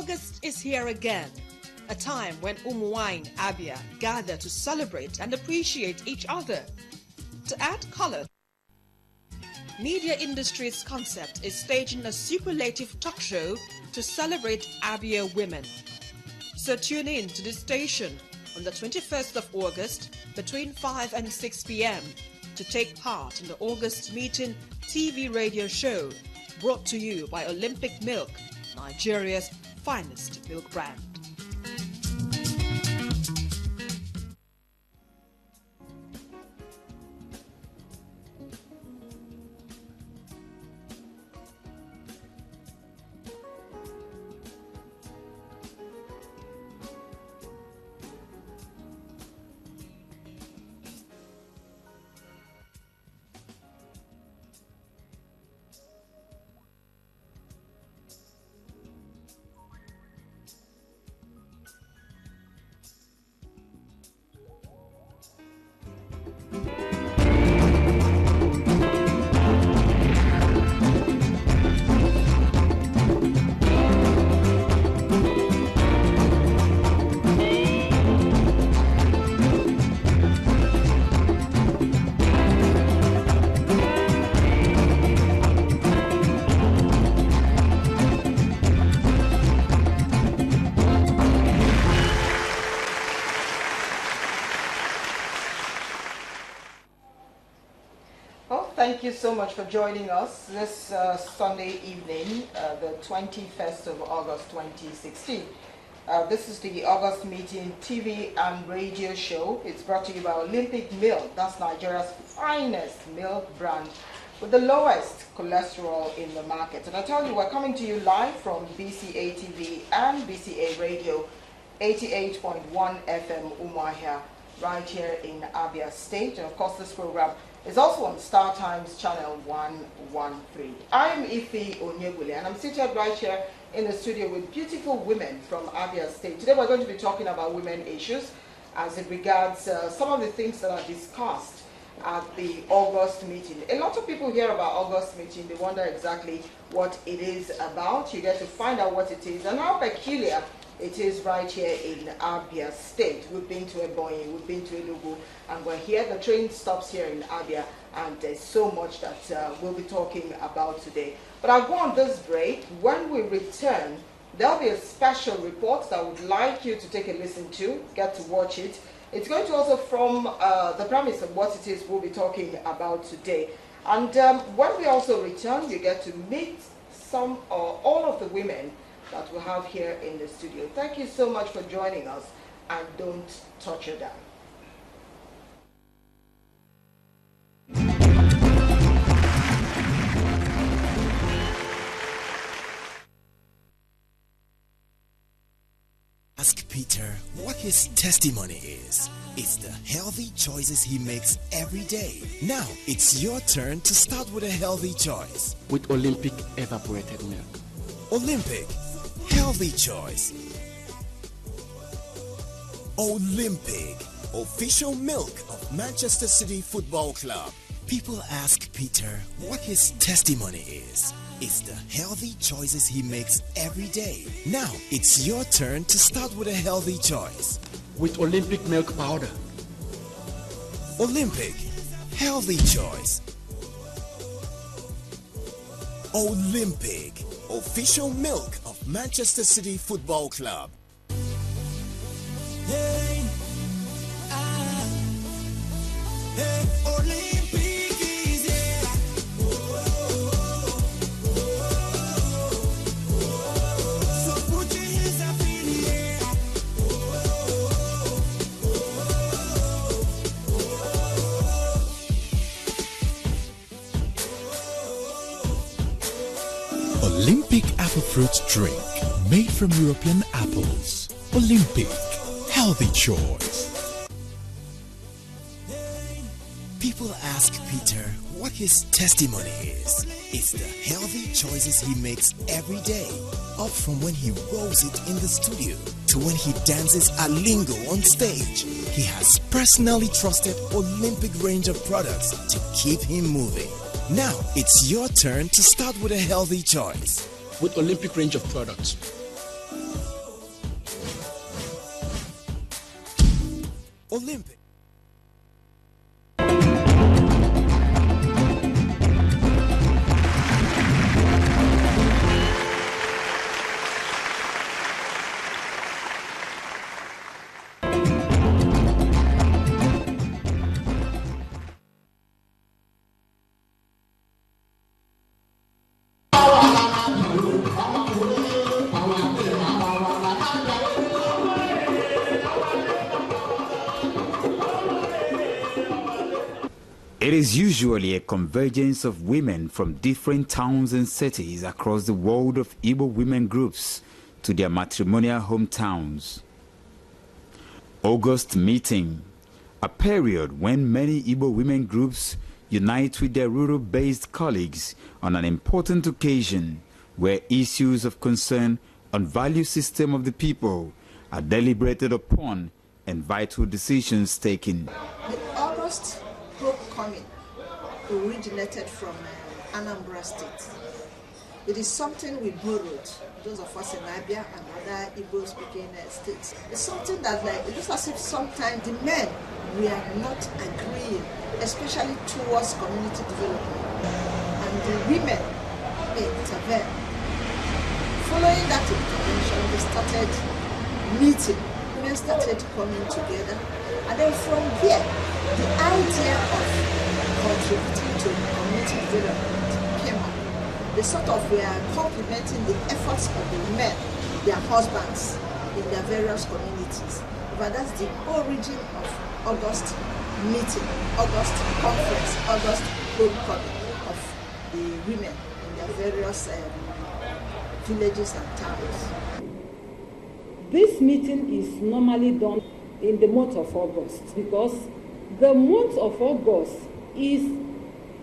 August is here again, a time when Umuwine Abia gather to celebrate and appreciate each other. To add color, Media Industries Concept is staging a superlative talk show to celebrate Abia women. So tune in to this station on the 21st of August between 5 and 6 p.m. to take part in the August Meeting TV radio show brought to you by Olympic Milk, Nigeria's finest milk brand. Thank you so much for joining us this Sunday evening, the 21st of August 2016. This is the August Meeting TV and radio show. It's brought to you by Olympic Milk. That's Nigeria's finest milk brand with the lowest cholesterol in the market. And I tell you, we're coming to you live from BCA TV and BCA Radio, 88.1 FM Umuahia, right here in Abia State. And of course, this program is also on Star Times Channel 113. I'm Ife Onyebule, and I'm seated right here in the studio with beautiful women from Abia State. Today we're going to be talking about women issues as it regards some of the things that are discussed at the August meeting. A lot of people hear about August meeting, they wonder exactly what it is about. You get to find out what it is and how peculiar it is right here in Abia State. We've been to Ebonyi, we've been to Enugu, and we're here. The train stops here in Abia, and there's so much that we'll be talking about today. But I'll go on this break. When we return, there'll be a special report that I would like you to take a listen to, get to watch it. It's going to also from the premise of what it is we'll be talking about today. And when we also return, you get to meet some or all of the women that we have here in the studio. Thank you so much for joining us, and don't touch your dial. Ask Peter what his testimony is. It's the healthy choices he makes every day. Now it's your turn to start with a healthy choice. With Olympic evaporated milk. Olympic. Healthy choice. Olympic, official milk of Manchester City Football Club. People ask Peter what his testimony is. It's the healthy choices he makes every day. Now it's your turn to start with a healthy choice. With Olympic milk powder. Olympic, healthy choice. Olympic, official milk of Manchester City Football Club. Hey, hey, Olympic is here. So put your hands up in the air. Olympic apple fruit drink made from European apples. Olympic, healthy choice. People ask Peter what his testimony is. It's the healthy choices he makes every day. Up from when he rolls it in the studio to when he dances a lingo on stage. He has personally trusted Olympic range of products to keep him moving. Now it's your turn to start with a healthy choice. With Olympic range of products. Olympic. It is usually a convergence of women from different towns and cities across the world of Igbo women groups to their matrimonial hometowns. August meeting, a period when many Igbo women groups unite with their rural-based colleagues on an important occasion where issues of concern on value system of the people are deliberated upon and vital decisions taken. The August homecoming originated from Anambra State. It is something we borrowed, those of us in Abia and other Igbo-speaking states. It's something that, like, it looks as if sometimes the men, we are not agreeing, especially towards community development, and the women intervene. Following that intervention, we started meeting. Women started coming together, and then from there, the idea of contributing to community development came up. They sort of were complementing the efforts of the men, their husbands, in their various communities. But that's the origin of August meeting, August conference, August homecoming of the women in their various villages and towns. This meeting is normally done in the month of August because the month of August is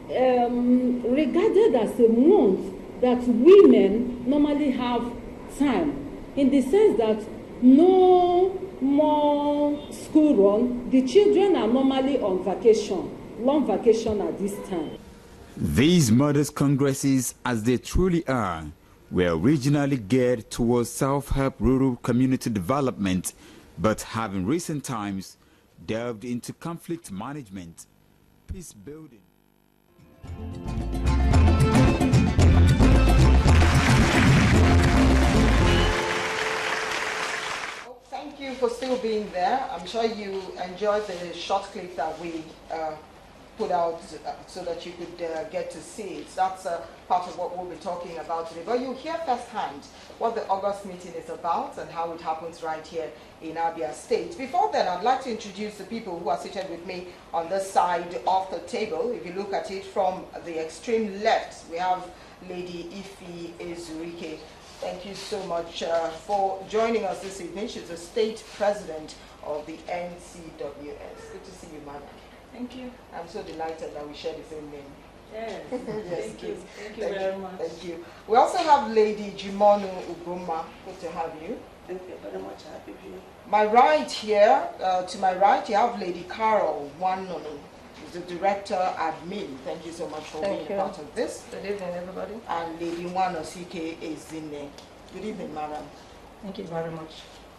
regarded as a month that women normally have time, in the sense that no more school run, the children are normally on vacation, long vacation at this time. These mothers' congresses, as they truly are, were originally geared towards self-help rural community development, but have in recent times delved into conflict management, peace building. Thank you for still being there. I'm sure you enjoyed the short clip that we put out so that you could get to see it. That's part of what we'll be talking about today. But you'll hear firsthand what the August meeting is about and how it happens right here in Abia State. Before then, I'd like to introduce the people who are seated with me on this side of the table. If you look at it from the extreme left, we have Lady Ifi Ezurike. Thank you so much for joining us this evening. She's the state president of the NCWS. Good to see you, madam. Thank you. I'm so delighted that we share the same name. Yes. Yes, Thank you. Thank you thank very you. much. Thank you. We also have Lady Jimono Ugoma. Good to have you. Thank you very much. Happy to you. My right here, to my right, you have Lady Carol Wanonu, who's the director admin. Thank you so much for being a part of this. Good evening, everybody. And Lady Wanosike Ezine. Good evening, madam. Thank you very much.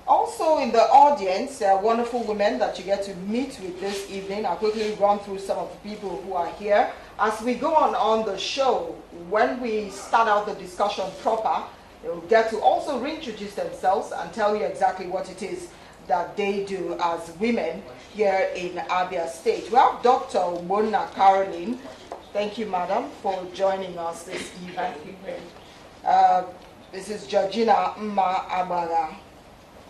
Also in the audience, there are wonderful women that you get to meet with this evening. I'll quickly run through some of the people who are here. As we go on the show, when we start out the discussion proper, they'll get to also reintroduce themselves and tell you exactly what it is that they do as women here in Abia State. We have Dr. Wona Caroline. Thank you, madam, for joining us this evening. Thank you very much. This is Georgina Mma Abaga.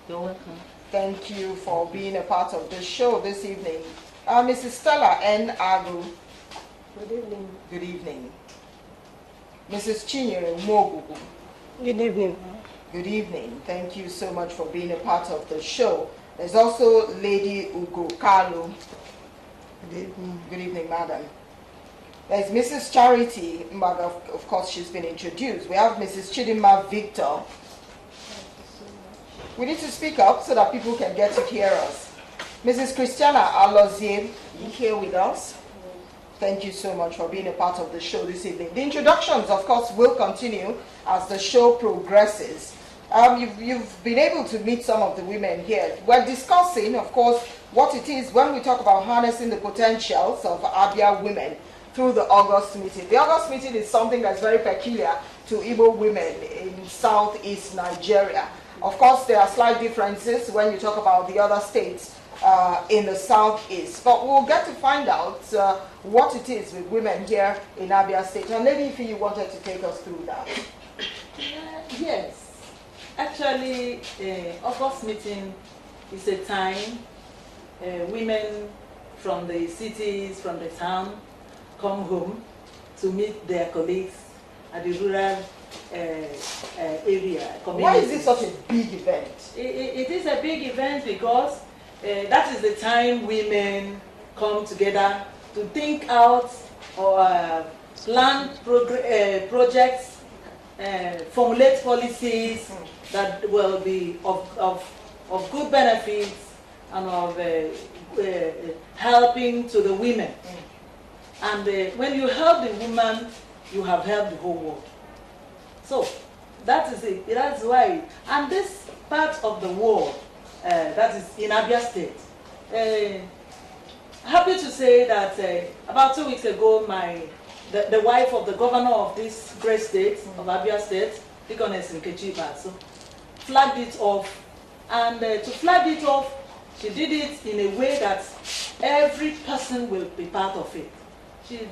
You're welcome. Thank you for being a part of this show this evening. Mrs. Stella N. Agu. Good evening. Good evening. Mrs. Chinyere Mogugu. Good evening. Good evening. Thank you so much for being a part of the show. There's also Lady Ugo Kalu. Good evening. Good evening, madam. There's Mrs. Charity Mbaga, of course, she's been introduced. We have Mrs. Chidima Victor. We need to speak up so that people can get to hear us. Mrs. Christiana Alozie, you here with us? Thank you so much for being a part of the show this evening. The introductions, of course, will continue as the show progresses. You've been able to meet some of the women here. We're discussing, of course, what it is when we talk about harnessing the potentials of Abia women through the August meeting. The August meeting is something that's very peculiar to Igbo women in southeast Nigeria. Of course, there are slight differences when you talk about the other states in the southeast. But we'll get to find out what it is with women here in Abia State. And maybe if you wanted to take us through that. Yes. Actually, August meeting is a time women from the cities, from the town, come home to meet their colleagues at the rural area. Why is this such a big event? It is a big event because that is the time women come together to think out or plan projects, formulate policies that will be of good benefits and of helping to the women. And when you help the woman, you have helped the whole world. So that is it. That's why. And this part of the world, that is in Abia State, happy to say that about 2 weeks ago, the wife of the governor of this great state, of Abia State, Deaconess Nkechi Basu, flagged it off. And to flag it off, she did it in a way that every person will be part of it. She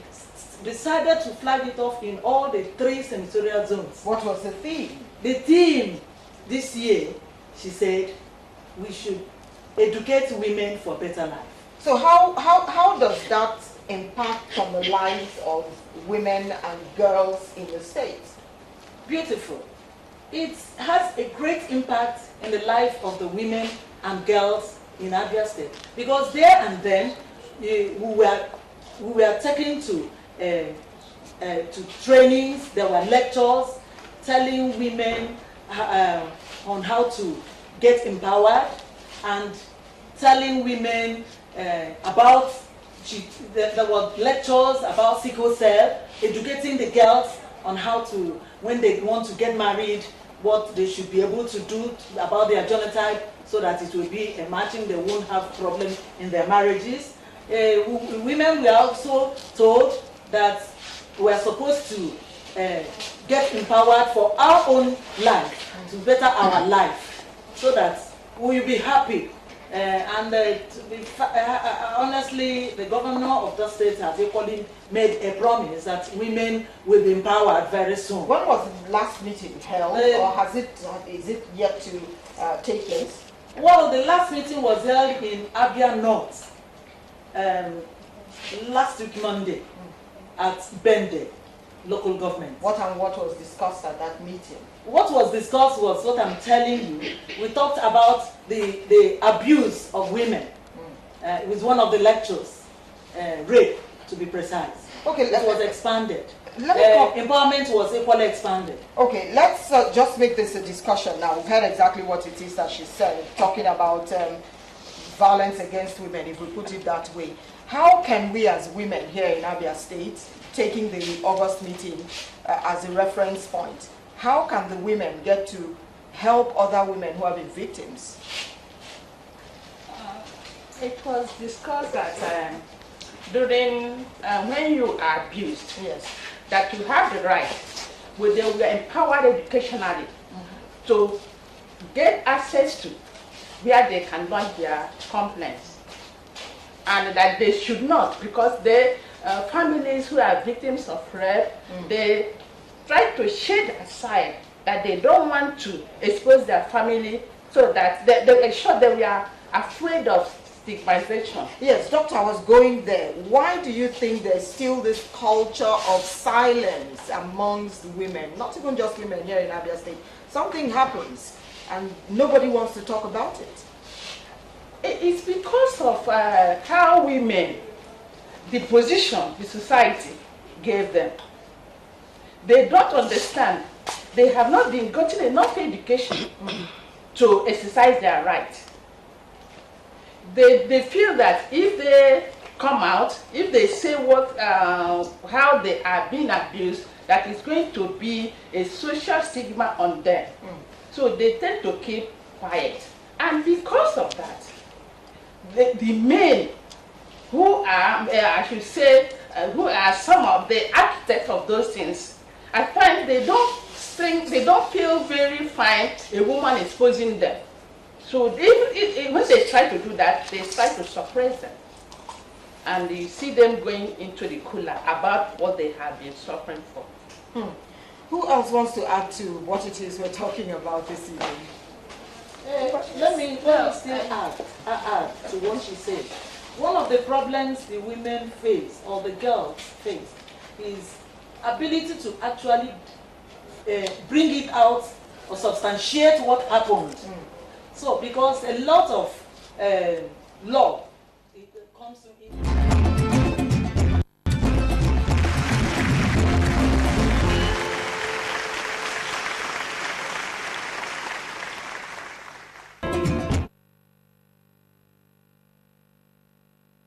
decided to flag it off in all the 3 senatorial zones. What was the theme? The theme this year, she said, we should educate women for better life. So how does that impact on the lives of women and girls in the States? Beautiful. It has a great impact in the life of the women and girls in Abia State. Because there and then, we were taken to trainings, there were lectures telling women on how to get empowered and telling women about, there were lectures about sickle cell, educating the girls on how to, when they want to get married, what they should be able to do about their genotype so that it will be a matching, they won't have problems in their marriages. Women were also told that we are supposed to get empowered for our own life, to better our life, so that we will be happy. Honestly, the governor of the state has equally made a promise that women will be empowered very soon. When was the last meeting held, or is it yet to take place? Well, the last meeting was held in Abia North last week Monday at Bende local government. What was discussed at that meeting? What was discussed was what I'm telling you. We talked about the abuse of women. It was one of the lectures, rape to be precise. Okay, it was expanded. Empowerment was equally expanded. Okay, let's just make this a discussion now. We've heard exactly what it is that she said, talking about violence against women, if we put it that way. How can we as women here in Abia State, taking the August meeting as a reference point, how can the women get to help other women who have been victims? It was discussed that during when you are abused, yes, that you have the right, they were empowered educationally to get access to where they can launch their complaints, and that they should not, because the families who are victims of rape, they try to shade aside that they don't want to expose their family, so that they were afraid of stigmatization. Yes, Doctor, I was going there. Why do you think there's still this culture of silence amongst women? Not even just women here in Abia State. Something happens and nobody wants to talk about it. It's because of how women, the position the society gave them. They don't understand. They have not been gotten enough education to exercise their right. They feel that if they come out, if they say how they are being abused, that is going to be a social stigma on them. So they tend to keep quiet. And because of that, the men who are, I should say, who are some of the architects of those things, I find they don't feel very fine a woman exposing them. So when they try to do that, they try to suppress them. And you see them going into the cooler about what they have been suffering for. Who else wants to add to what it is we're talking about this evening? Let me still add to what she said. One of the problems the women face, or the girls face, is ability to actually bring it out or substantiate what happened. So, because a lot of law comes to it.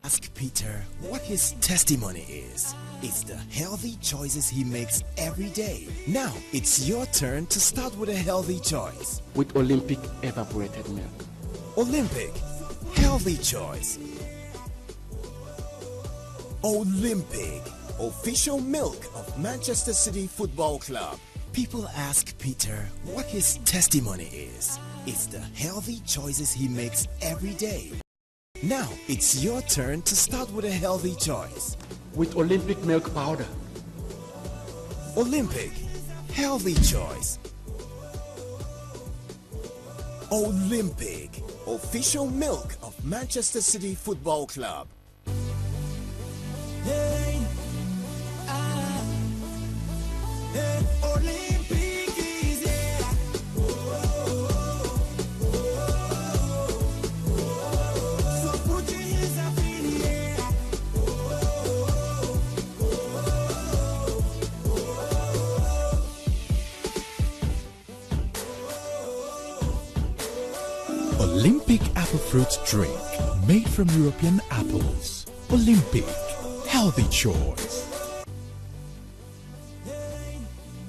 Ask Peter what his testimony is. It's the healthy choices he makes every day. Now, it's your turn to start with a healthy choice. With Olympic evaporated milk. Olympic, healthy choice. Olympic, official milk of Manchester City Football Club. People ask Peter what his testimony is. It's the healthy choices he makes every day. Now, it's your turn to start with a healthy choice. With Olympic milk powder. Olympic, healthy choice. Olympic, official milk of Manchester City Football Club. Olympic is here. So put your hands up in the air. Olympic apple fruit drink made from European apples. Olympic, healthy choice.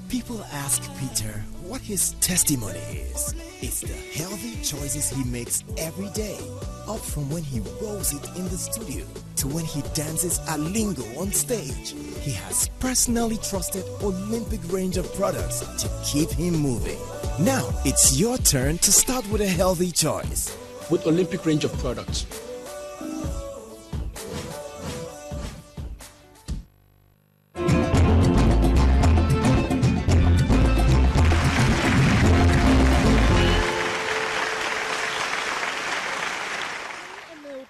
People ask Peter what his testimony is. It's the healthy choices he makes every day. Up from when he rolls it in the studio to when he dances a lingo on stage. He has personally trusted Olympic range of products to keep him moving. Now, it's your turn to start with a healthy choice. With Olympic range of products.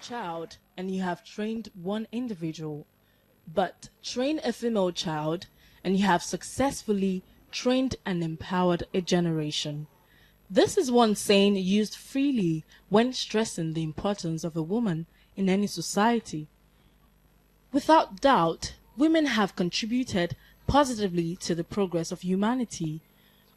Child and you have trained one individual, but train a female child and you have successfully trained and empowered a generation. This is one saying used freely when stressing the importance of a woman in any society. Without doubt, women have contributed positively to the progress of humanity.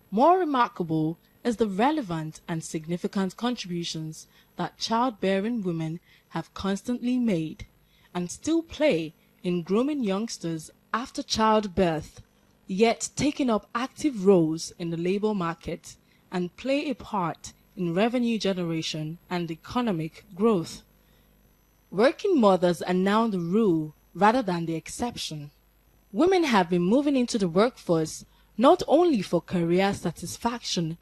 More remarkable is the relevant and significant contributions that childbearing women have constantly made and still play in grooming youngsters after childbirth, yet taking up active roles in the labor market and play a part in revenue generation and economic growth. Working mothers are now the rule rather than the exception. Women have been moving into the workforce not only for career satisfaction,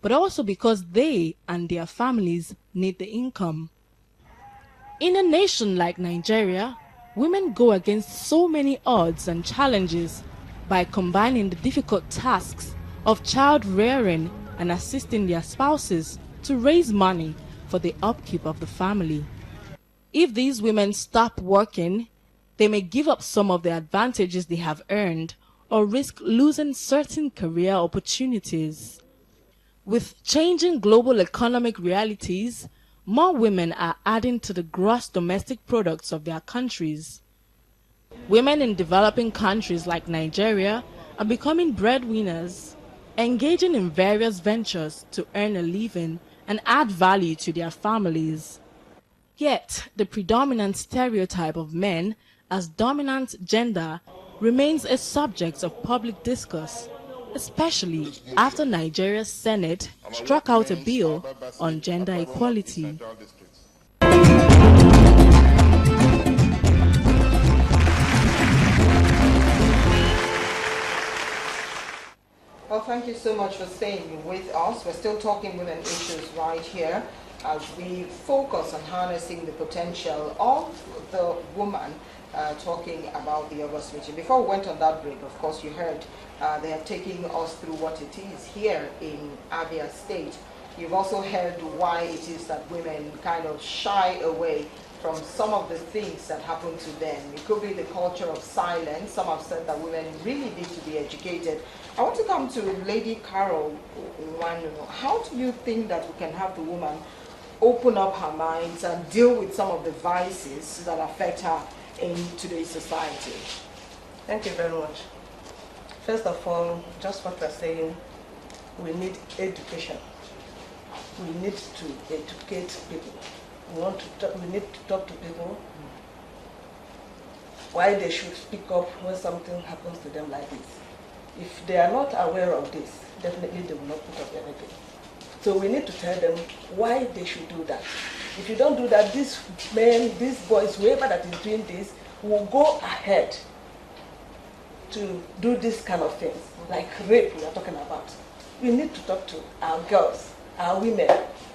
but also because they and their families need the income. In a nation like Nigeria, women go against so many odds and challenges by combining the difficult tasks of child rearing and assisting their spouses to raise money for the upkeep of the family. If these women stop working, they may give up some of the advantages they have earned or risk losing certain career opportunities. With changing global economic realities, more women are adding to the gross domestic products of their countries. Women in developing countries like Nigeria are becoming breadwinners, engaging in various ventures to earn a living and add value to their families. Yet, the predominant stereotype of men as dominant gender remains a subject of public discourse. especially after Nigeria's Senate struck out a bill on gender equality. Well, thank you so much for staying with us. We're still talking women issues right here as we focus on harnessing the potential of the woman, talking about the August meeting. Before we went on that break, of course, you heard they are taking us through what it is here in Abia State. You've also heard why it is that women kind of shy away from some of the things that happen to them. It could be the culture of silence. Some have said that women really need to be educated. I want to come to Lady Carol. How do you think that we can have the woman open up her mind and deal with some of the vices that affect her in today's society? Thank you very much. First of all, just what we're saying, we need education. We need to educate people. We need to talk to people why they should speak up when something happens to them like this. If they are not aware of this, definitely they will not put up anything. So we need to tell them why they should do that. If you don't do that, these men, these boys, whoever that is doing this, will go ahead to do this kind of things, like rape we are talking about. We need to talk to our girls, our women.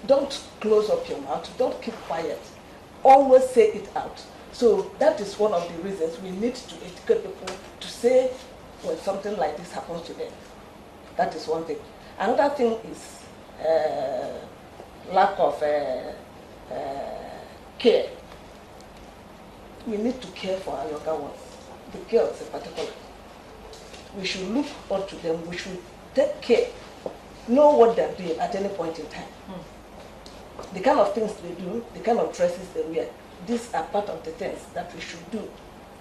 Don't close up your mouth, don't keep quiet. Always say it out. So that is one of the reasons we need to educate people to say when something like this happens to them. That is one thing. Another thing is lack of care. We need to care for our younger ones, the girls in particular. We should look up to them, we should take care, know what they're doing at any point in time. The kind of things they do, the kind of dresses they wear, these are part of the things that we should do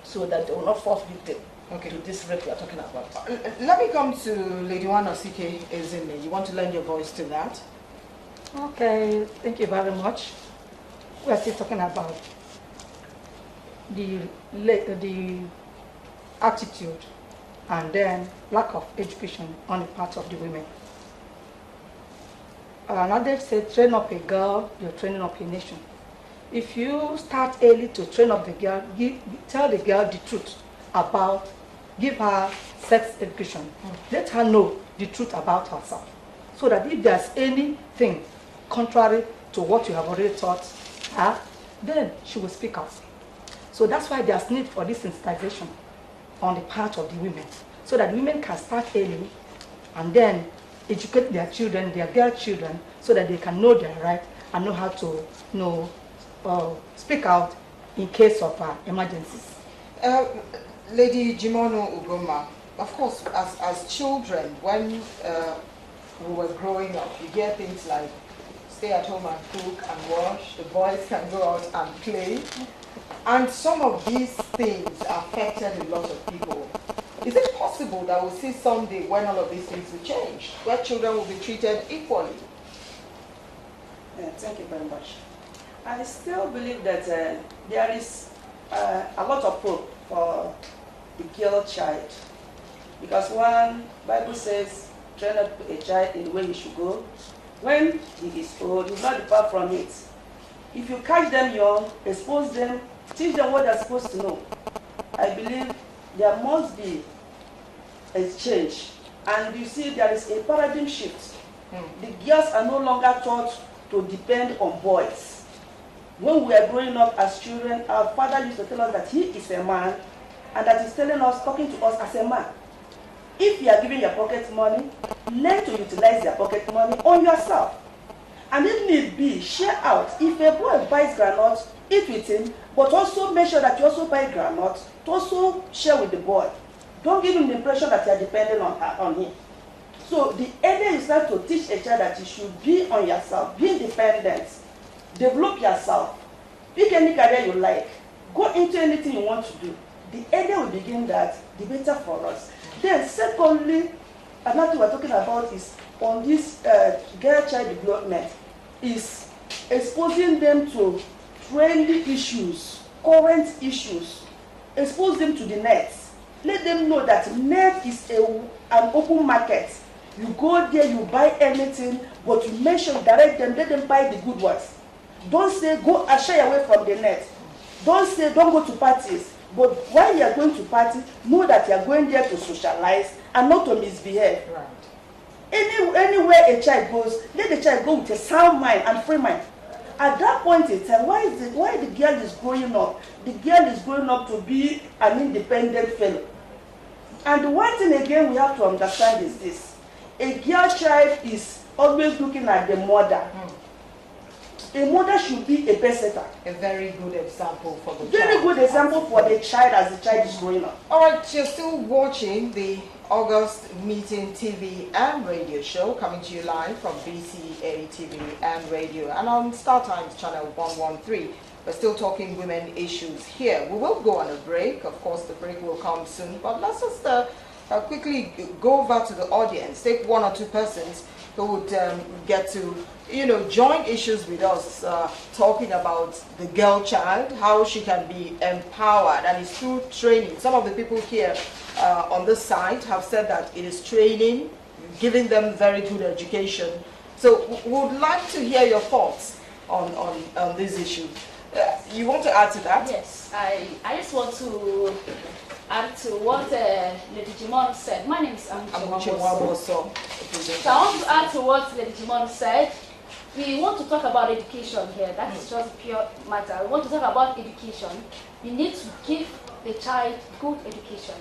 so that they will not fall victim to this rape we are talking about. Let me come to Lady Wanosike Ezinne. You want to lend your voice to that? Okay, thank you very much. We are still talking about the attitude and then lack of education on the part of the women. Another said, train up a girl, you're training up a nation. If you start early to train up the girl, tell the girl the truth about, give her sex education. Let her know the truth about herself. So that if there's anything contrary to what you have already taught her, then she will speak out. So that's why there's need for this sensitization on the part of the women, so that women can start early and then educate their children, their girl children, so that they can know their right and know how to speak out in case of emergencies. Lady Jimono Ugoma, of course, as children, when we were growing up, you get things like stay at home and cook and wash, the boys can go out and play. And some of these things affected a lot of people. Is it possible that we'll see someday when all of these things will change, where children will be treated equally? Yeah, thank you very much. I still believe that there is a lot of hope for the girl child, because one Bible says, train up a child in the way he should go. When he is old, he will not depart from it. If you catch them young, expose them, teach them what they're supposed to know, I believe there must be a change. And you see, there is a paradigm shift. The girls are no longer taught to depend on boys. When we are growing up as children, our father used to tell us that he is a man, and that he's telling us, talking to us as a man. If you are giving your pocket money, learn to utilize your pocket money on yourself. And if need be, share out. If a boy buys granite, eat with him, but also make sure that you also buy granite to also share with the boy. Don't give him the impression that you are dependent on him. So the earlier you start to teach a child that you should be on yourself, be independent, develop yourself, pick any career you like, go into anything you want to do. The earlier we begin that, the better for us. Then secondly, another thing we're talking about is on this girl child development, is exposing them to trendy issues, current issues, expose them to the net. Let them know that net is an open market. You go there, you buy anything, but you make sure you direct them, let them buy the good ones. Don't say go and shy away from the net. Don't say don't go to parties. But while you are going to party, know that you are going there to socialize and not to misbehave. Right. Anywhere a child goes, let the child go with a sound mind and free mind. At that point in time, why the girl is growing up? The girl is growing up to be an independent fellow. And the one thing again we have to understand is this. A girl child is always looking at the mother. A mother should be a pesetter. A very good example for the child. Very good example for the child as the child is growing up. All right, you're still watching the August Meeting TV and Radio Show, coming to you live from BCA TV and Radio, and on Star Times channel 113. We're still talking women issues here. We will go on a break. Of course, the break will come soon, but let's just quickly go over to the audience. Take one or two persons who would get to, join issues with us, talking about the girl child, how she can be empowered, and it's through training. Some of the people here on this site have said that it is training, giving them very good education. So we would like to hear your thoughts on this issue. You want to add to that? Yes, I just want to add to what Lady Jimon said. My name is Amuche Waboso. So I want to add to what Lady Jimon said. We want to talk about education here. That is just pure matter. We want to talk about education. We need to give the child good education.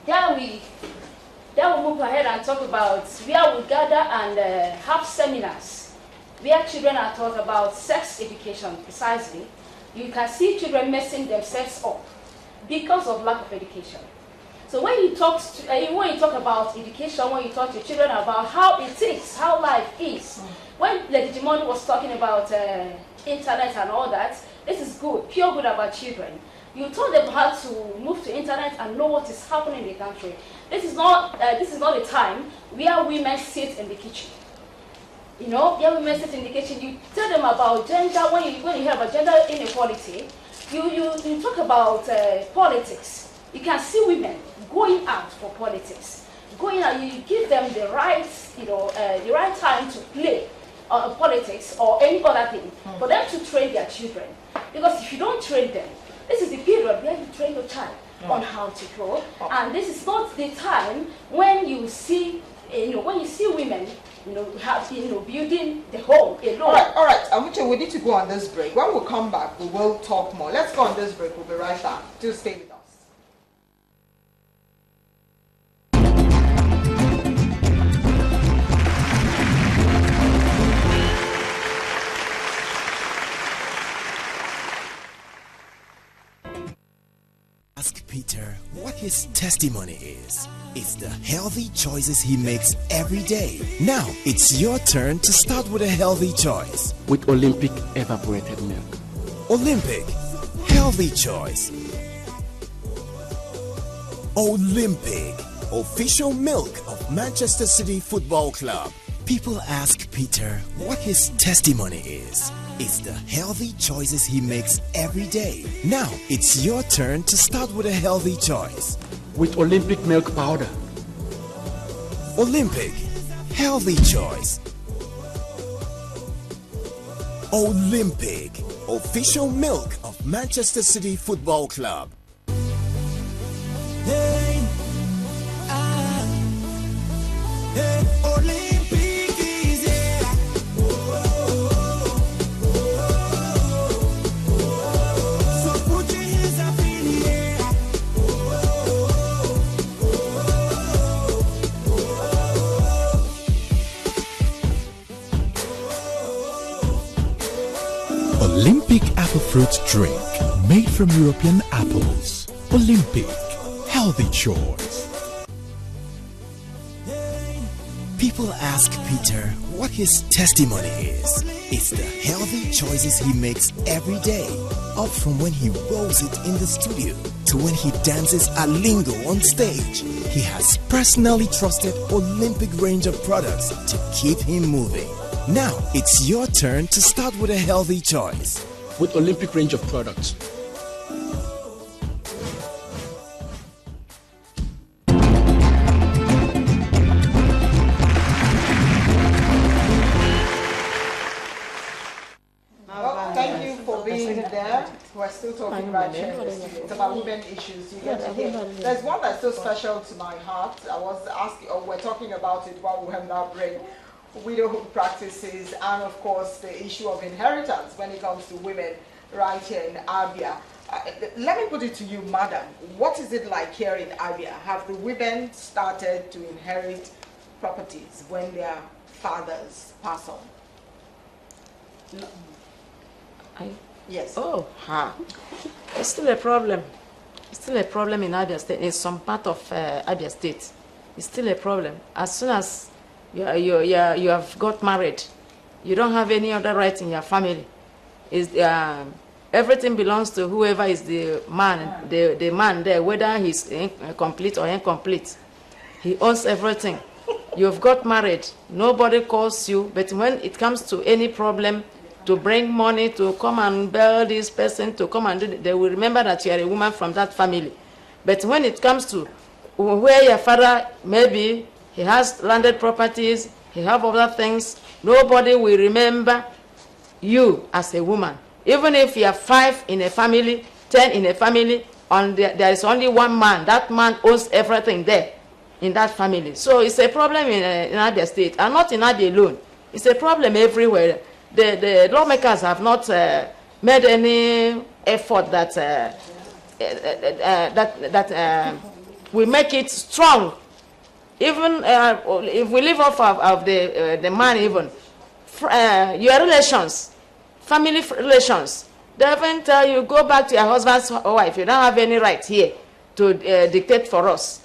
Then we move ahead and talk about where we gather and have seminars where children are taught about sex education precisely. You can see children messing themselves up because of lack of education. So when you talk about education, when you talk to children about how it is, how life is, when Lady Jimon was talking about internet and all that, this is good, pure good about children. You told them how to move to internet and know what is happening in the country. This is not a time where women sit in the kitchen. Where women sit in the kitchen, you tell them about gender. When you hear about gender inequality, you talk about politics. You can see women going out for politics, going out. You give them the right, the right time to play politics or any other thing for them to train their children. Because if you don't train them, this is the period where you train your child on how to grow, and this is not the time when you see, women, building the home alone. All right. Amuche, we need to go on this break. When we come back, we will talk more. Let's go on this break. We'll be right back. Do stay with us. Ask Peter what his testimony is. It's the healthy choices he makes every day. Now, it's your turn to start with a healthy choice. With Olympic evaporated milk. Olympic, healthy choice. Olympic, official milk of Manchester City Football Club. People ask Peter what his testimony is. It's the healthy choices he makes every day. Now, it's your turn to start with a healthy choice. With Olympic milk powder. Olympic, healthy choice. Olympic, official milk of Manchester City Football Club. Hey, Olympic is here. So put your hands up in the air. Olympic apple fruit drink made from European apples. Olympic, healthy choice. People ask Peter what his testimony is. It's the healthy choices he makes every day. Up from when he rolls it in the studio to when he dances a lingo on stage. He has personally trusted Olympic range of products to keep him moving. Now, it's your turn to start with a healthy choice. With Olympic range of products. We're still talking about gender. It's about women issues. You get to hear. There's one that's so special to my heart. I was asking, or we're talking about it while we have that break. Widowhood practices, and of course the issue of inheritance when it comes to women right here in Abia. Let me put it to you, madam. What is it like here in Abia? Have the women started to inherit properties when their fathers pass on? No. Yes. Oh, it's still a problem. It's still a problem in Abia State. In some part of Abia State, it's still a problem. As soon as you have got married, you don't have any other right in your family. Everything belongs to whoever is the man, the man there, whether he's complete or incomplete. He owns everything. You've got married, nobody calls you, but when it comes to any problem, to bring money, to come and bail this person, to come and do it, they will remember that you are a woman from that family. But when it comes to where your father, maybe he has landed properties, he have other things, nobody will remember you as a woman. Even if you have 5 in a family, 10 in a family, there is only one man. That man owns everything there in that family. So it's a problem in Abia State, and not in Abia alone. It's a problem everywhere. The lawmakers have not made any effort that will make it strong. Even if we live off of the man, even your relations, family relations, they even tell you, go back to your husband's wife. You don't have any right here to dictate for us.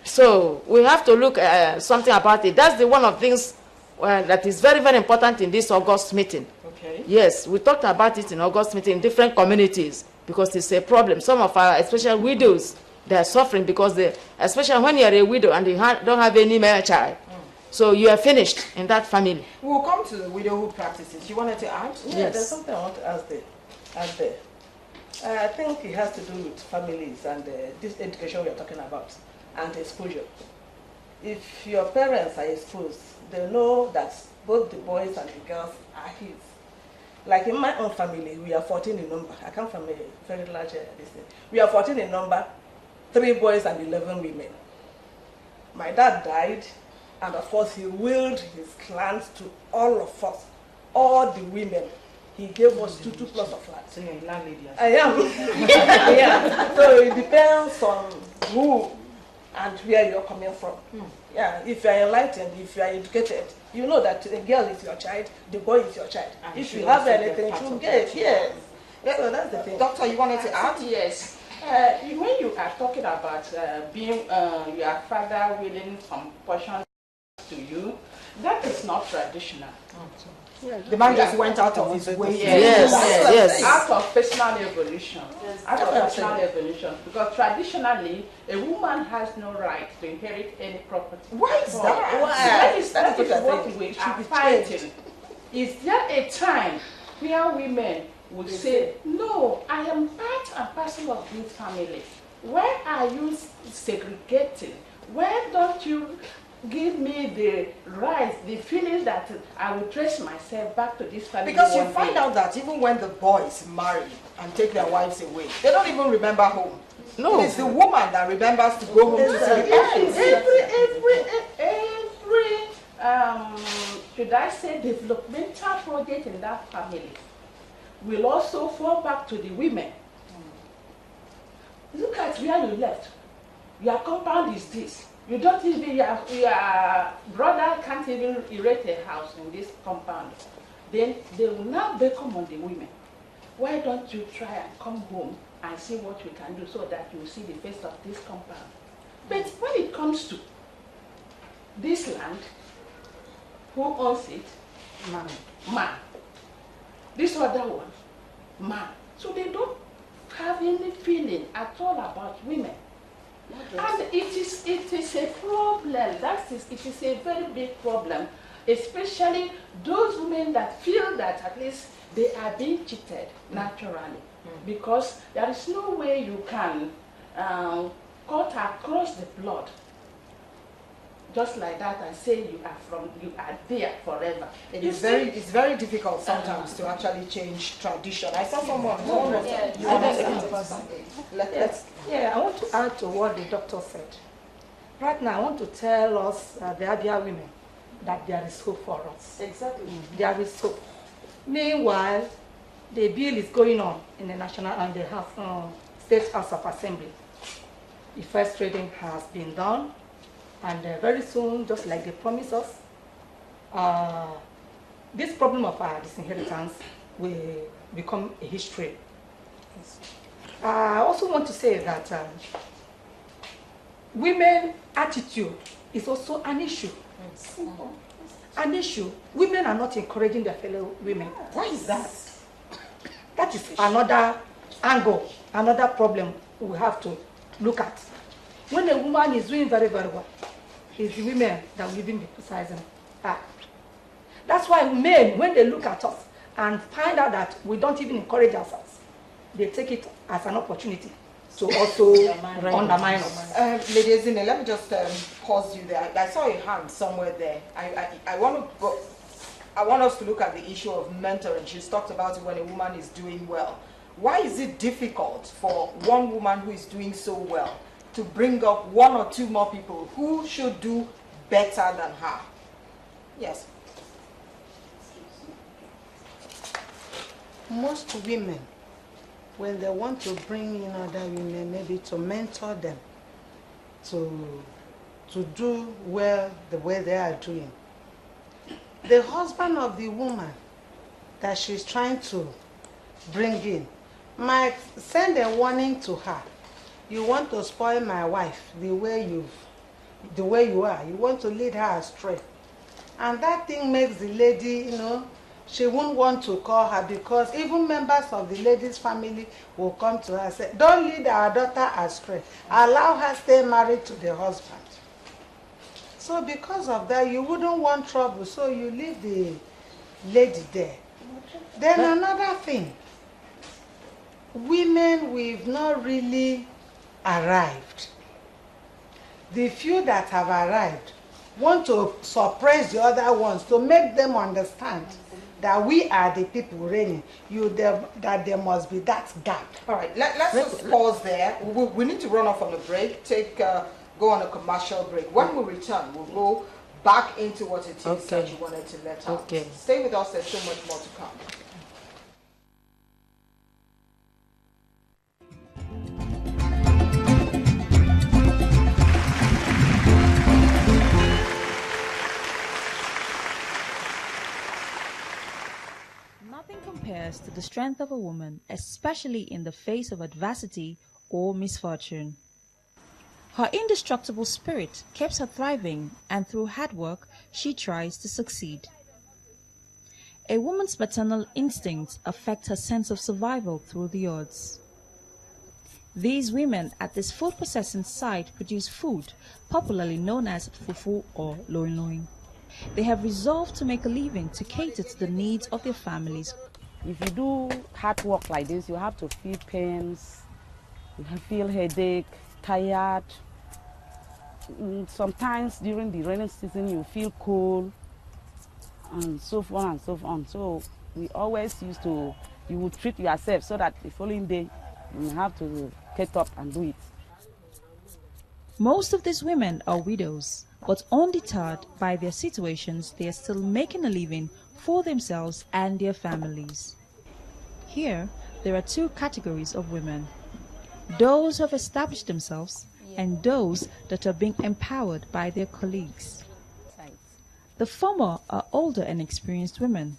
So we have to look something about it. That's the one of things that is very, very important in this August meeting. Okay. Yes, we talked about it in August meeting in different communities because it's a problem. Some of our, especially widows, they are suffering because especially when you are a widow and you don't have any male child. So you are finished in that family. We'll come to the widowhood practices. You wanted to add? Yeah, Yes. there's something I want to add there. I think it has to do with families and this education we are talking about and exposure. If your parents are exposed, they know that both the boys and the girls are his. Like in my own family, we are 14 in number. I come from a very large district. We are 14 in number, 3 boys and 11 women. My dad died, and of course he willed his clans to all of us, all the women. He gave us 2 plots of land. So you're a landlady. I am. Yeah. So it depends on who and where you're coming from. Yeah, if you are enlightened, if you are educated, you know that the girl is your child, the boy is your child. And if she you have also anything, get part you of get, it. yes. So that's the thing. Doctor, you wanted to add? Yes. When you are talking about being your father willing some portions to you, that is not traditional. The man just went out of his way. Yes. Out of personal evolution. Out of personal evolution. Because traditionally, a woman has no right to inherit any property. Why is that? That is what we are fighting. Is there a time where women would say, no, I am part and parcel of this family. Why are you segregating? Why don't you give me the right, the feeling that I will trace myself back to this family? Because you find out that even when the boys marry and take their wives away, they don't even remember home. No. It is the woman that remembers to go home to see the parents. Every should I say, developmental project in that family will also fall back to the women. Look at where you left. Your compound is this. You don't even, your brother can't even erect a house in this compound. Then they will now become on the women. Why don't you try and come home and see what we can do so that you will see the face of this compound? But when it comes to this land, who owns it? Man. This other one, man. So they don't have any feeling at all about women. And it is a problem. It is a very big problem, especially those women that feel that at least they are being cheated naturally, because there is no way you can cut across the blood just like that and say you are there forever. It's very difficult sometimes to actually change tradition. I saw someone. Yeah, I want to add to what the doctor said. Right now, I want to tell us, the Abia women, that there is hope for us. Exactly. There is hope. Meanwhile, the bill is going on in the National and the State House of Assembly. The first reading has been done, and very soon, just like they promised us, this problem of disinheritance will become a history. I also want to say that women attitude is also an issue. An issue. Women are not encouraging their fellow women. Why is that? That is another angle, another problem we have to look at. When a woman is doing very, very well, it's the women that will even be criticizing her. That's why men, when they look at us and find out that we don't even encourage ourselves, they take it as an opportunity to also undermine us. Lady Ezine, let me just pause you there. I saw your hand somewhere there. I want us to look at the issue of mentoring. She's talked about it when a woman is doing well. Why is it difficult for one woman who is doing so well to bring up one or two more people who should do better than her? Yes. Most women, when they want to bring in other women, maybe to mentor them, to do well the way they are doing, the husband of the woman that she's trying to bring in might send a warning to her. You want to spoil my wife the way you are. You want to lead her astray. And that thing makes the lady, she won't want to call her, because even members of the lady's family will come to her and say, don't lead our daughter astray. Allow her stay married to the husband. So because of that, you wouldn't want trouble, so you leave the lady there. Then another thing, women, we've not really arrived. The few that have arrived want to suppress the other ones to make them understand that we are the people reigning, that there must be that gap. All right, let's just pause there. We need to run off on a break, go on a commercial break. When we return, we'll go back into what it is that you wanted to let out. Okay. Stay with us, there's so much more to come. Nothing compares to the strength of a woman, especially in the face of adversity or misfortune. Her indestructible spirit keeps her thriving, and through hard work, she tries to succeed. A woman's maternal instincts affect her sense of survival through the odds. These women at this food processing site produce food, popularly known as fufu or loin loin. They have resolved to make a living to cater to the needs of their families. If you do hard work like this, you have to feel pains, you feel headache, tired. Sometimes during the rainy season you feel cold, and so on and so on. So we always you will treat yourself so that the following day you have to get up and do it. Most of these women are widows, but undeterred by their situations, they are still making a living for themselves and their families. Here, there are two categories of women: those who have established themselves and those that are being empowered by their colleagues. The former are older and experienced women.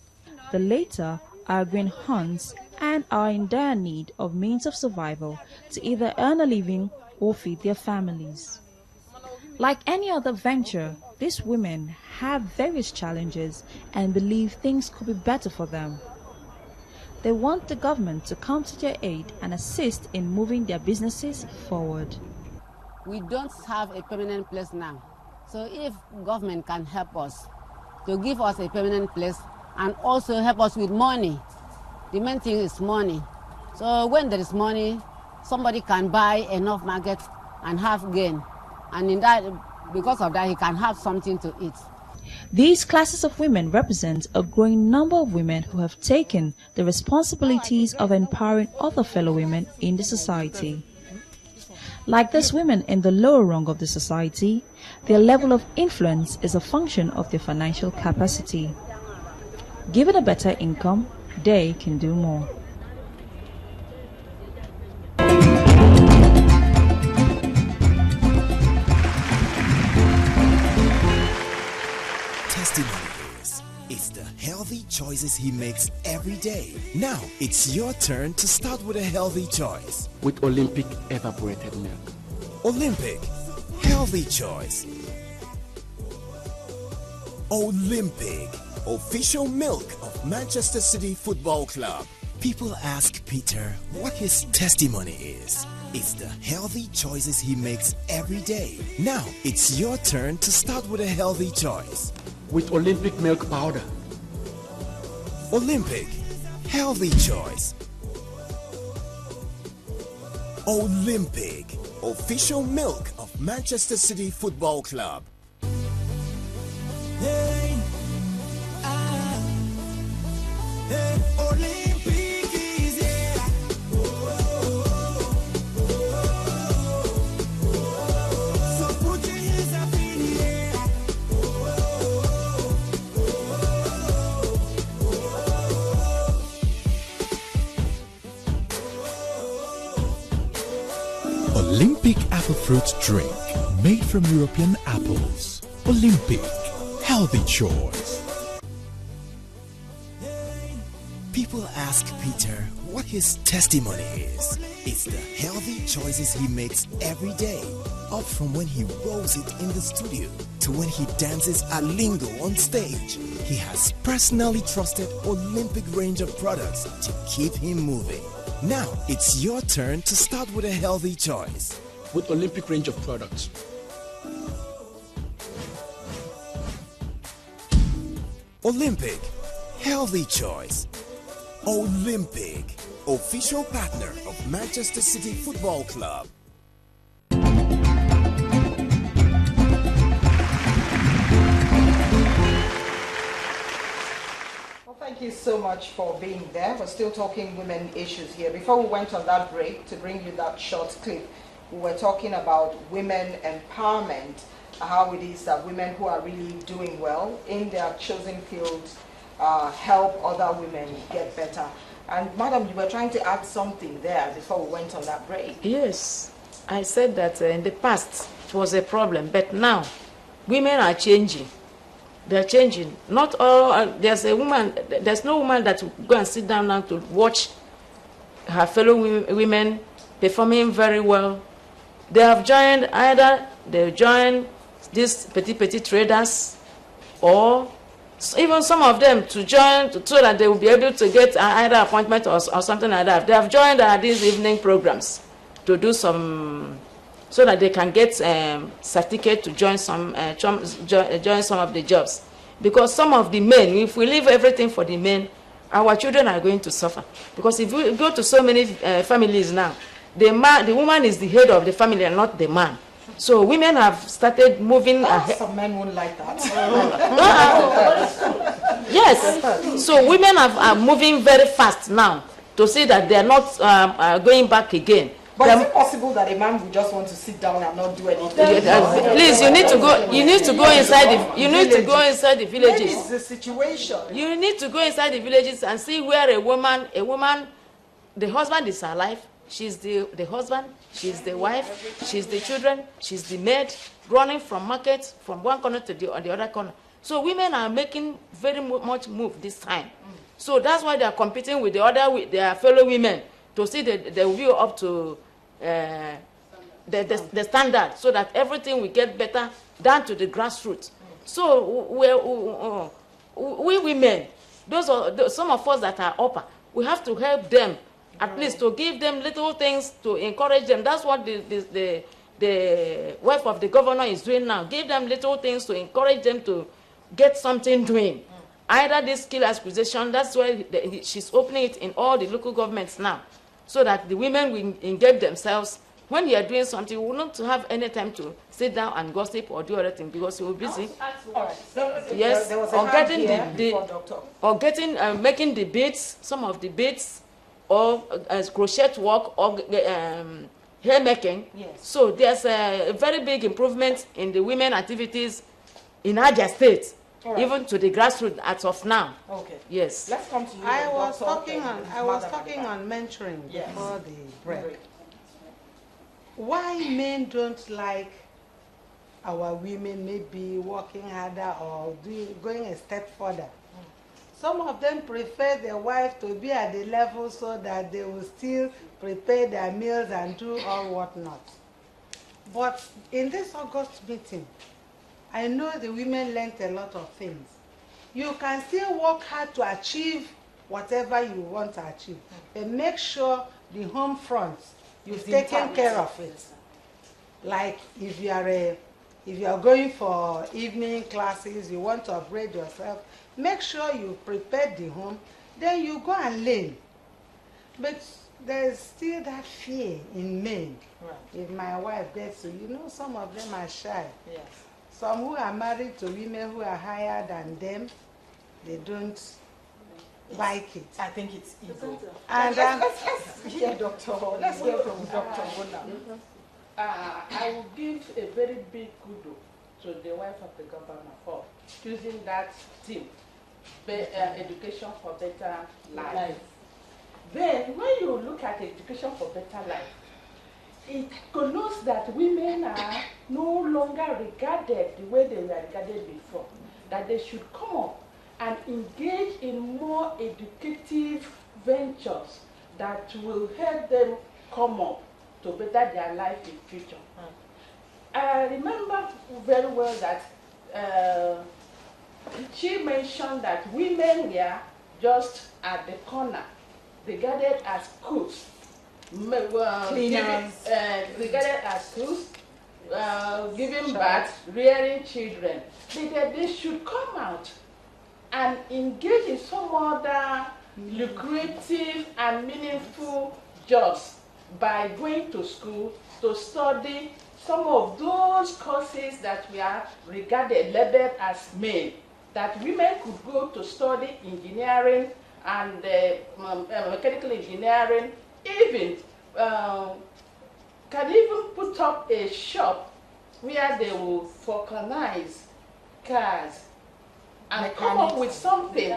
The latter are greenhorns and are in dire need of means of survival to either earn a living or feed their families. Like any other venture, these women have various challenges and believe things could be better for them. They want the government to come to their aid and assist in moving their businesses forward. We don't have a permanent place now. So if government can help us to give us a permanent place and also help us with money. The main thing is money. So when there is money, somebody can buy enough market and have gain. And in that because of that he can have something to eat. These classes of women represent a growing number of women who have taken the responsibilities of empowering other fellow women in the society. Like these women in the lower rung of the society, their level of influence is a function of their financial capacity. Given a better income, they can do more. Testimony is the healthy choices he makes every day. Now it's your turn to start with a healthy choice. With Olympic evaporated milk. Olympic, healthy choice. Olympic, official milk of Manchester City Football Club. People ask Peter what his testimony is. It's the healthy choices he makes every day. Now it's your turn to start with a healthy choice. With Olympic milk powder. Olympic, healthy choice. Olympic, official milk of Manchester City Football Club. Hey, Olympic is here. So put your hands up in the air. Olympic apple fruit drink made from European apples. Olympic, healthy choice. People ask Peter what his testimony is. It's the healthy choices he makes every day. Up from when he rolls it in the studio to when he dances a lingo on stage. He has personally trusted Olympic range of products to keep him moving. Now it's your turn to start with a healthy choice. With Olympic range of products. Olympic, healthy choice. Olympic, official partner of Manchester City Football Club. Thank you so much for being there. We're still talking women issues here. Before we went on that break to bring you that short clip, we were talking about women empowerment, how it is that women who are really doing well in their chosen fields help other women get better. And madam, you were trying to add something there before we went on that break. Yes, I said that in the past it was a problem, but now women are changing. They're changing. Not all. There's no woman that will go and sit down now to watch her fellow women performing very well. They have joined these petty traders, or even some of them to join so that they will be able to get either appointment or something like that. They have joined these evening programs to do some, so that they can get certificate to join some of the jobs. Because some of the men, if we leave everything for the men, our children are going to suffer. Because if we go to so many families now, the woman is the head of the family and not the man. So women have started moving ahead. Some men won't like that. Yes. So women are moving very fast now to see that they are not going back again. But is it possible that a man would just want to sit down and not do anything? Please, you need to go. You need to go inside the. You need to go inside the villages. Maybe it's the situation. You need to go inside the villages and see where a woman, the husband is alive. She's the husband. She's the wife. She's the children. She's the maid, running from market from one corner to the other corner. So women are making very much move this time. So that's why they are competing with their fellow women to see that they will be up to the standard, so that everything will get better down to the grassroots. So we women, some of us that are upper, we have to help them, at least to give them little things to encourage them. That's what the wife of the governor is doing now. Give them little things to encourage them to get something doing. Either this skill acquisition, that's why she's opening it in all the local governments now, so that the women will engage themselves When you are doing something, you will not have any time to sit down and gossip or do other things because you're busy. Yes, or getting or getting making the beads, some of the beads, or crochet work or hair making. Yes. So there's a very big improvement in the women activities in Abia State, even to the grassroots as of now. Okay. Yes. Let's come to you. I was talking on mentoring before the break. Why men don't like our women maybe working harder or going a step further? Some of them prefer their wife to be at the level so that they will still prepare their meals and do all whatnot. But in this August meeting, I know the women learned a lot of things. You can still work hard to achieve whatever you want to achieve, but make sure the home front, you've taken care of it. Like if you are going for evening classes, you want to upgrade yourself, make sure you prepare the home, then you go and learn. But there's still that fear in men. Right. If my wife gets to, you know, some of them are shy. Yes. Some who are married to women who are higher than them, they don't like it. I think it's ego. And let's hear Dr. Let's hear from Dr. Bona. I will give a very big kudo to the wife of the governor for choosing that theme, education for better life. Then, when you look at education for better life, it connotes that women are no longer regarded the way they were regarded before, that they should come up and engage in more educative ventures that will help them come up to better their life in future. I remember very well that she mentioned that women were just at the corner, regarded as cooks, regarded as cooks, giving birth, rearing children. They should come out and engage in some other lucrative and meaningful jobs by going to school to study some of those courses that we are regarded, labeled as men, that women could go to study engineering and mechanical engineering, even can even put up a shop where they will vulcanize cars and come up with something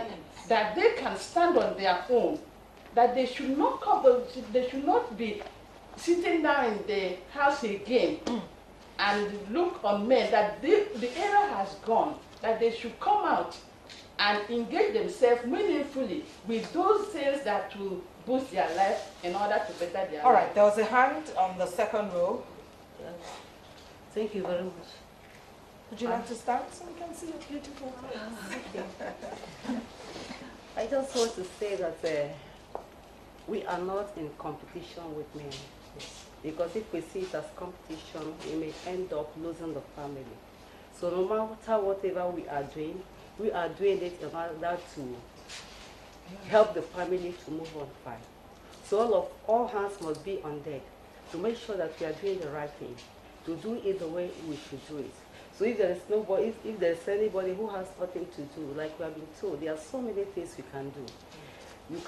that they can stand on their own, that they should not they should not be sitting down in the house again and look on men, that the era has gone, that they should come out and engage themselves meaningfully with those things that will boost their life in order to better their life. All right, there was a hand on the second row. Yes. Thank you very much. Would you like to start so we can see your beautiful face? I just want to say that we are not in competition with men. Because if we see it as competition, we may end up losing the family. So no matter whatever we are doing it in order to help the family to move on fine. So all hands must be on deck to make sure that we are doing the right thing, to do it the way we should do it. So if there is nobody, if there is anybody who has nothing to do, like we have been told, there are so many things we can do. You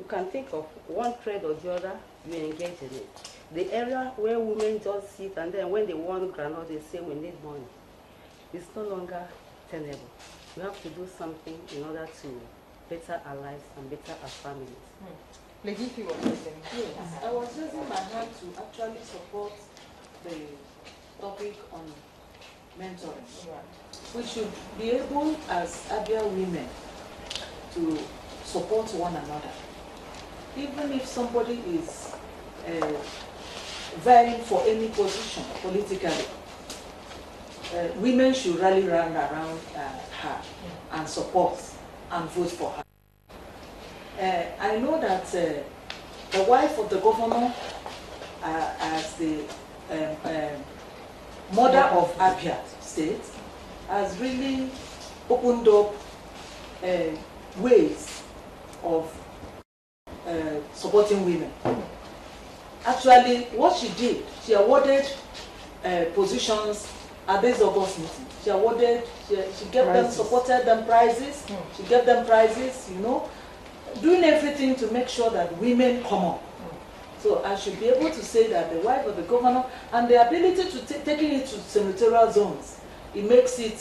can think of one trade or the other, you engage in it. The area where women just sit and then when they want granola, they say we need money. It's no longer tenable. We have to do something in order to better our lives and better our families. Lady, you were listening. Yes, I was raising my hand to actually support the topic on mentoring. Right. We should be able, as Abia women, to support one another. Even if somebody is vying for any position politically, women should rally around her and support and vote for her. I know that the wife of the governor, as the mother of Abia State, has really opened up ways of supporting women. actually, what she did, she awarded positions at this August meeting. She awarded, she gave them, supported them prizes. She gave them prizes, you know, doing everything to make sure that women come up. So I should be able to say that the wife of the governor and the ability to taking it to senatorial zones, it makes it,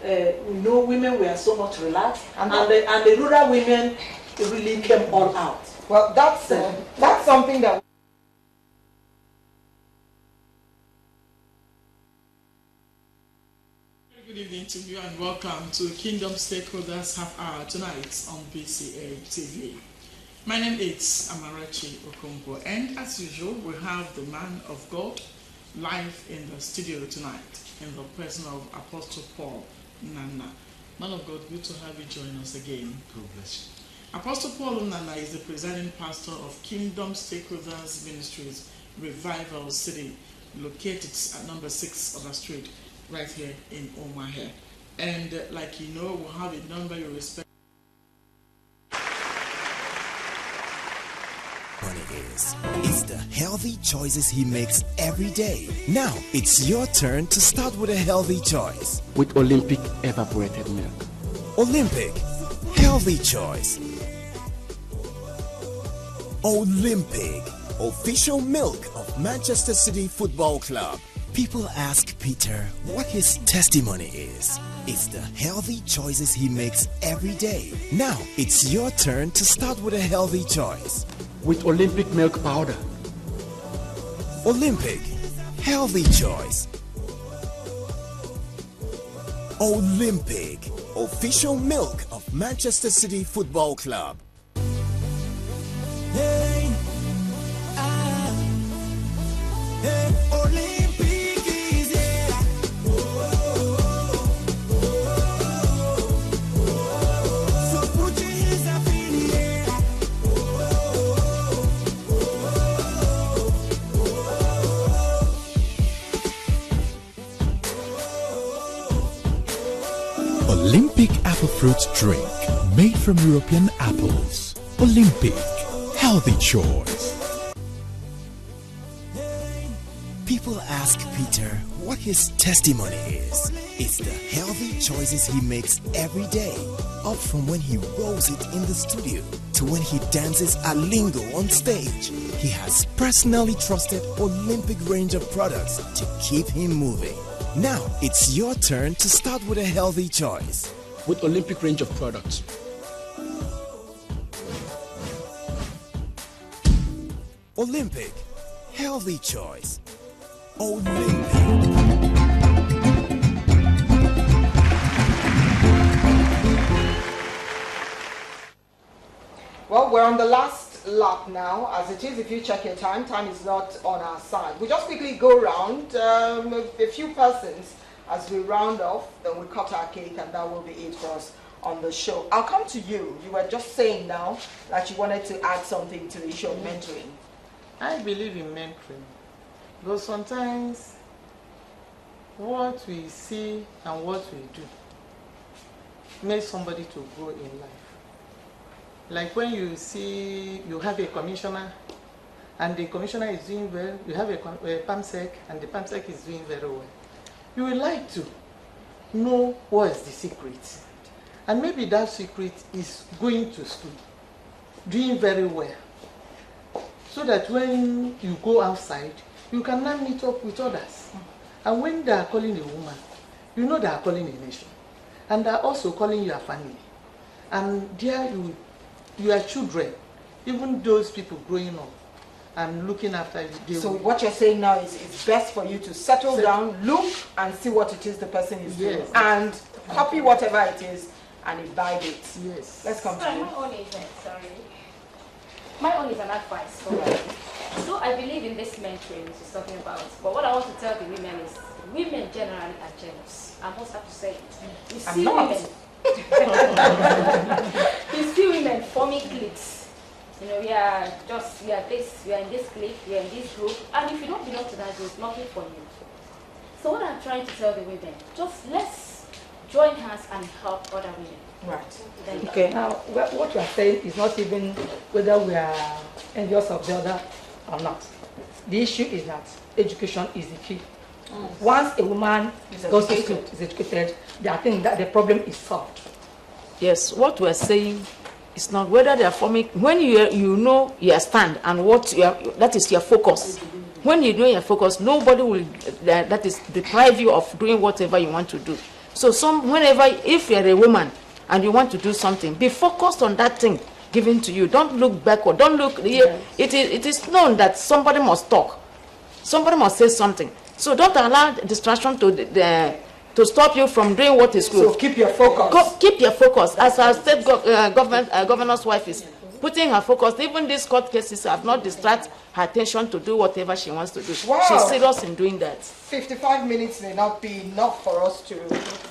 you know, women were so much relaxed, and the rural women really came all out. Well, that's something that. Good evening to you and welcome to Kingdom Stakeholders Half Hour tonight on BCA TV. My name is ABIAMerge Okonkwo, and as usual we have the man of God live in the studio tonight in the person of Apostle Paul Nana. Man of God, good to have you join us again. God bless you. Apostle Paul Nana is the presiding pastor of Kingdom Stakeholders Ministries Revival City, located at number 6 on the street, right here in Omaha. And like you know, we'll have a number you respect. It's the healthy choices he makes every day. Now it's your turn to start with a healthy choice. With Olympic evaporated milk. Olympic, healthy choice. Olympic, official milk of Manchester City Football Club. People ask Peter what his testimony is. It's the healthy choices he makes every day. Now it's your turn to start with a healthy choice. With Olympic milk powder. Olympic, healthy choice. Olympic, official milk of Manchester City Football Club. Hey, Olympic is here. So put your hands up in the air. Olympic apple fruit drink made from European apples. Olympic, healthy choice. People ask Peter what his testimony is. It's the healthy choices he makes every day. Up from when he rolls it in the studio to when he dances a lingo on stage. He has personally trusted Olympic range of products to keep him moving. Now it's your turn to start with a healthy choice. With Olympic range of products. Olympic, healthy choice. Olympic. Well, we're on the last lap now. As it is, if you check your time, time is not on our side. We'll just quickly go around a few persons as we round off, then we cut our cake, and that will be it for us on the show. I'll come to you. You were just saying now that you wanted to add something to the issue of mentoring. I believe in mentoring, but sometimes what we see and what we do makes somebody to grow in life. Like when you see you have a commissioner and the commissioner is doing well, you have a PAMSEC and the PAMSEC is doing very well. You would like to know what is the secret. And maybe that secret is going to school, doing very well. So that when you go outside, you can now meet up with others. And when they are calling a woman, you know they are calling a nation. And they are also calling your family. And there your children, even those people growing up and looking after you. So what you're saying now is it's best for you to settle down, look and see what it is the person is doing. And copy whatever it is and imbibe it. Yes. Let's come to you. My own is an advice. So I believe in this mentoring she's talking about. But what I want to tell the women is, women generally are jealous. I must have to say it. You see women. You see women forming cliques. You know, we are in this clique, we are in this group, and if you don't belong to that group, nothing for you. So what I'm trying to tell the women, just let's join hands and help other women. Right. Okay, now what you are saying is not even whether we are envious of the other or not. The issue is that education is the key. Once a woman goes to school, is educated, I think that the problem is solved. Yes, what we're saying is not whether they are forming, when you know your stand and what that is your focus. When you know your focus, nobody will that is deprive you of doing whatever you want to do. So whenever, if you're a woman and you want to do something, be focused on that thing given to you. Don't look backward. Don't look. Yes. It is known that somebody must talk. Somebody must say something. So don't allow distraction to stop you from doing what is good. So keep your focus. Keep your focus. As our state governor's wife is putting her focus, even these court cases have not distracted her attention to do whatever she wants to do. Wow. She's serious in doing that. 55 minutes may not be enough for us to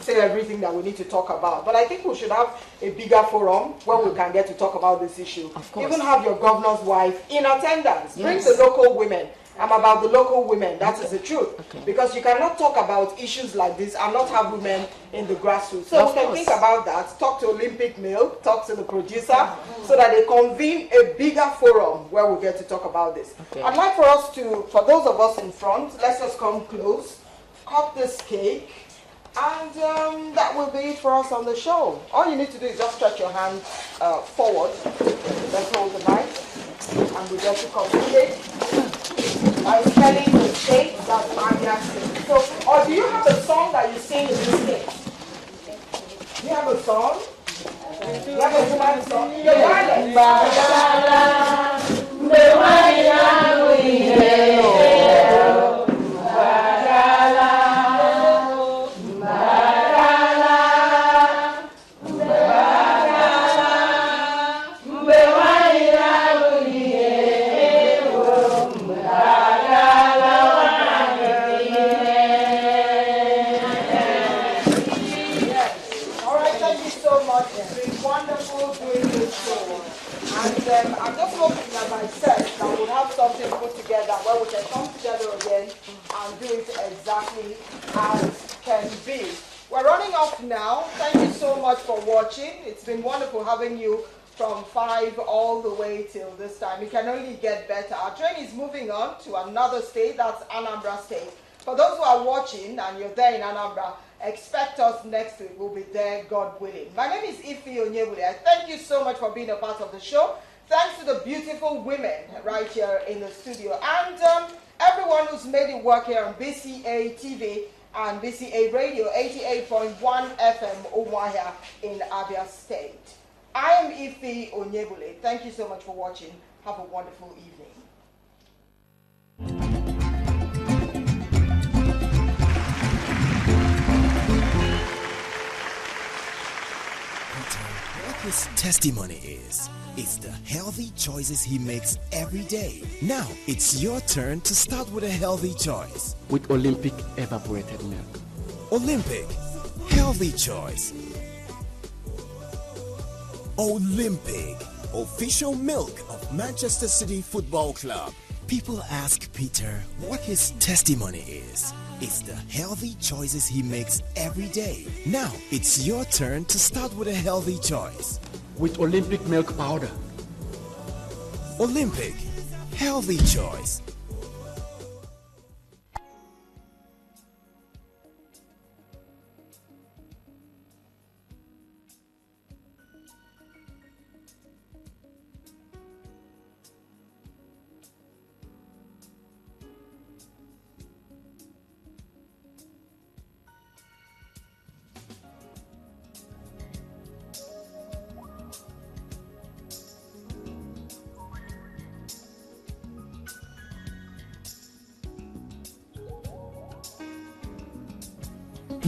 say everything that we need to talk about, but I think we should have a bigger forum where we can get to talk about this issue. Of course. Even have your governor's wife in attendance. Yes. Bring the local women. I'm about the local women, that is the truth. Okay. Because you cannot talk about issues like this and not have women in the grassroots. So we can think about that, talk to Olympic Milk, talk to the producer, so that they convene a bigger forum where we get to talk about this. Okay. I'd like for us to, for those of us in front, let's just come close, cut this cake, and that will be it for us on the show. All you need to do is just stretch your hand forward, let's hold the mic, and we get to cut the cake. By spelling the shape that Maria sings. So, or do you have a song that you sing in this case? Do you have a song? Do you have a woman song? I'm just hoping, as I said, that we'll have something put together where we can come together again and do it exactly as can be. We're running off now. Thank you so much for watching. It's been wonderful having you from 5 all the way till this time. It can only get better. Our train is moving on to another state, that's Anambra State. For those who are watching and you're there in Anambra, expect us next week. We'll be there, God willing. My name is Ife Onyebule. I thank you so much for being a part of the show. Thanks to the beautiful women right here in the studio. And everyone who's made it work here on BCA TV and BCA Radio, 88.1 FM Umuahia in Abia State. I am Ife Onyebule. Thank you so much for watching. Have a wonderful evening. What his testimony is the healthy choices he makes every day. Now, it's your turn to start with a healthy choice. With Olympic evaporated milk. Olympic, healthy choice. Olympic, official milk of Manchester City Football Club. People ask Peter what his testimony is. It's the healthy choices he makes every day. Now, it's your turn to start with a healthy choice. With Olympic milk powder. Olympic, healthy choice.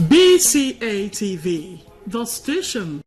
BCA TV, the station